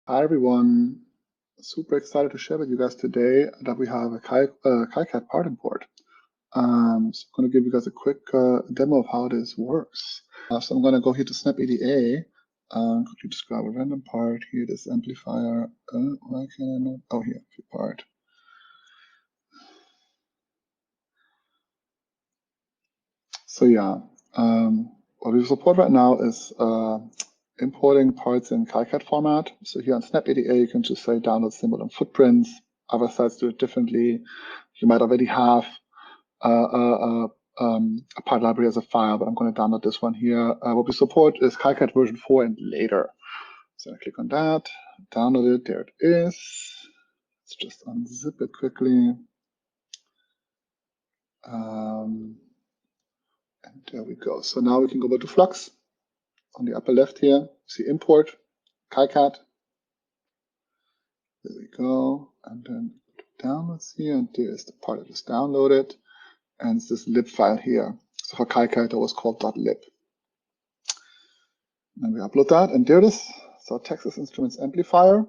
Hi everyone, super excited to share with you guys today that we have a KiCAD part import. So I'm going to give you guys a quick demo of how this works. So I'm going to go here to Snap EDA. Quickly just grab a random part here, this amplifier. Why can I not? Oh, here, part. So yeah, what we support right now is importing parts in KiCAD format. So here on Snap EDA, you can just say download symbol and footprints. Other sites do it differently. You might already have a part library as a file, but I'm going to download this one here. What we support is KiCAD version 4 and later. So I click on that, download it. There it is. Let's just unzip it quickly. And there we go. So now we can go back to Flux. On the upper left here, see import, KiCAD. There we go. And then downloads here, and there is the part that is downloaded. And it's this lib file here. So for KiCAD, that was called .lib. And we upload that, and there it is. So Texas Instruments amplifier.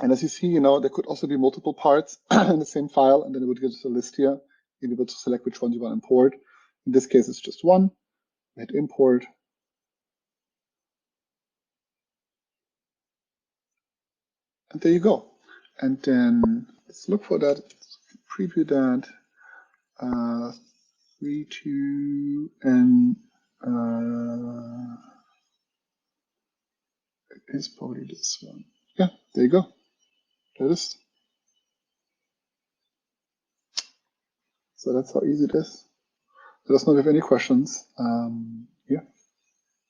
And as you see, there could also be multiple parts in the same file, and then it would give us a list here. You'll be able to select which one you want to import. In this case, it's just one. Hit import. And there you go. And then let's look for that, preview that. 3, 2, and it is probably this one. Yeah, there you go. There it is. So that's how easy it is. Let us know if you have any questions.